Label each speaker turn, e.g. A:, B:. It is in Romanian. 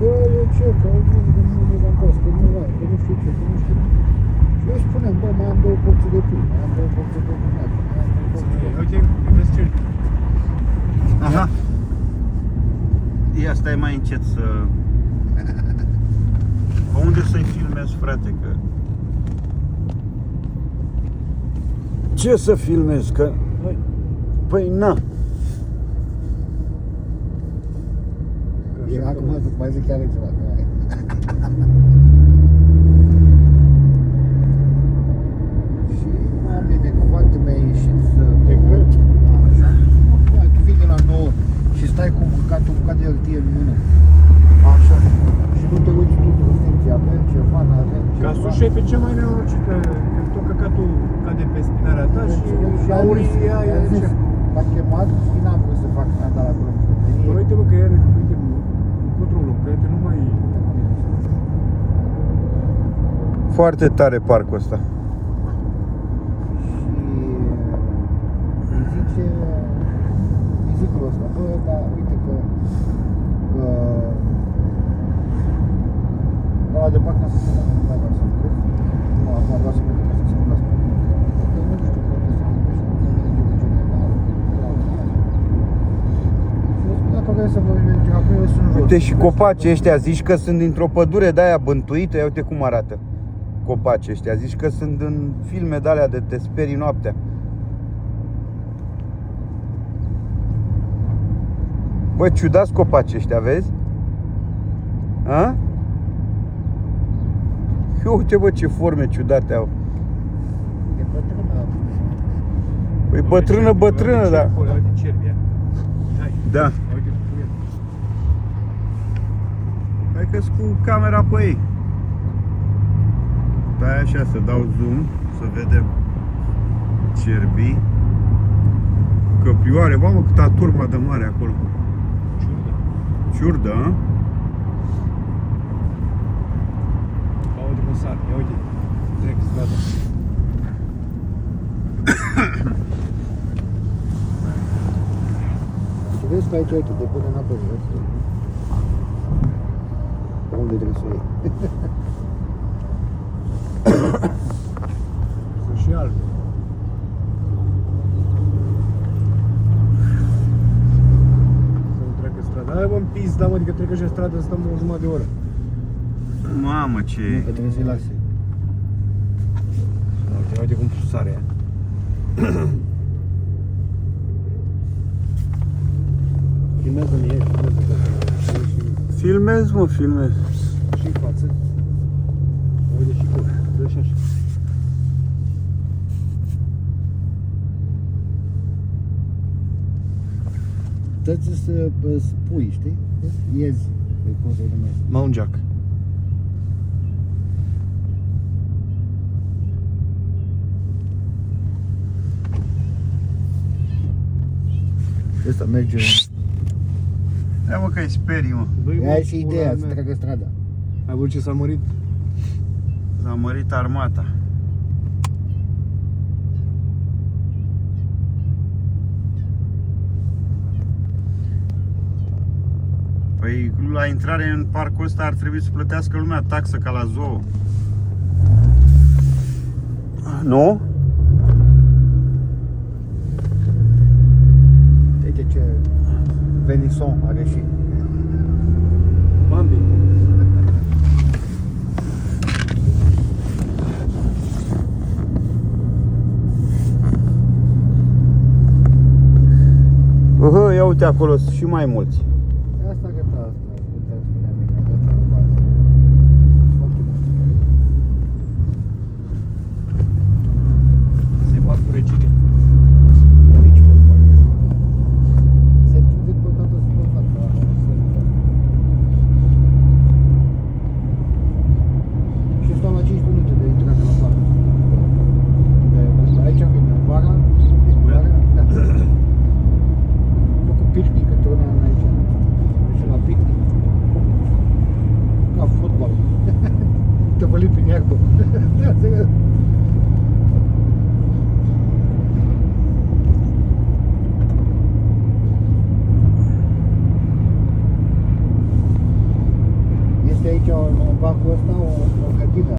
A: Bă, eu ce, că nu am fost, că nu mai, că nu știu ce, că nu știu. Și eu spunem, bă, mai am 2 porții de pui, mai am 2 porții de vinagre, mai am 2 porții de...
B: Uite, vezi ce?
C: Aha. Ia, stai mai încet să... Pe unde să-i filmez, frate, că... Ce să filmez, că... Păi, na.
A: Acum mai zic chiar ceva, că ai. Și am bine, cu faptul mi-a ieșit să... Așa. Tu vii de la 9 și stai cu bucatul de hârtie în mână. Așa. Și nu te uiți tu în funcție, avem ceva, n-avem ceva.
B: Ca sus-șef e cea mai nenorocită, că tot căcatul cade pe spinarea ta și aurii ea e ce?
A: M-a chemat și n-am vrut să fac scandal acolo în cătărie.
B: Bă, uite bă că iar, uite, controlul, că uite, nu mai...
C: Foarte tare parcul ăsta.
A: Și îi zic lui ăsta, bă, dar uite că ăla de parc n-a să spune, nu mai vreau să lucrez. Nu, acum vreau să mă duc să spun asta. Că nu știu că trebuie să mă duc și nu merge de general. Și eu spun, dacă vrei să vă merge acum, eu sunt jos.
C: Uite și copacii ăștia, zici că sunt dintr-o pădure de-aia bântuită, ia uite cum arată copacii ăștia, zici că sunt în filme de-alea de te sperii noaptea. Bă, ciudați copacii ăștia, vezi? A? Uite bă ce forme ciudate au.
A: E bătrână.
C: Păi bătrână, da.
B: Uite cerbia.
C: Da.
B: Uite cu el.
C: Hai că-s cu camera pe ei. Stai așa să dau zoom, să vedem cerbii. Căprioare, mamă câta turma de mare acolo. Ciurdă, a?
B: Uite cum sar, ia uite, trec strada.
A: Tu vezi că aici, uite, te pune înapoi, vezi? Unde trebuie să iei?
B: Sunt și albe. Să nu treacă strada. Hai bă, în pizda, mă, adică trecă și strada, stăm o jumătate de oră.
C: Mamă ce
A: Nu, că trebuie să-i lase.
B: Uite, uite cum sare ea.
A: Filmează-mi ei,
C: Filmez, mă, filmez.
B: Și în față. Uite și cum, dă și așa.
A: Trebuie să spui, știi? Iezi, cum se numește.
C: Mount Jack.
A: Ăsta merge.
C: Ia mă că-i sperii, mă.
A: Ea e și ideea, să treacă strada.
B: Ai văzut ce s-a mărit?
C: S-a mărit armata. Păi la intrare în parcul ăsta ar trebui să plătească lumea taxă ca la zoo. Nu?
A: Uite ce venison are și.
B: Bambi.
C: Ia uite acolo, sunt și mai mulți.
A: Asta gata, asta. Uite, spuneam, e gata la bază. Foarte bun.
B: Se bat cu regine.
A: Aici, bă, se întinde pe toată suprafața. Și stau la 5 minute de intrare la parc. Aici am venit vara. Da. Făcut picnic într-un an aici. aici, în bacul ăsta,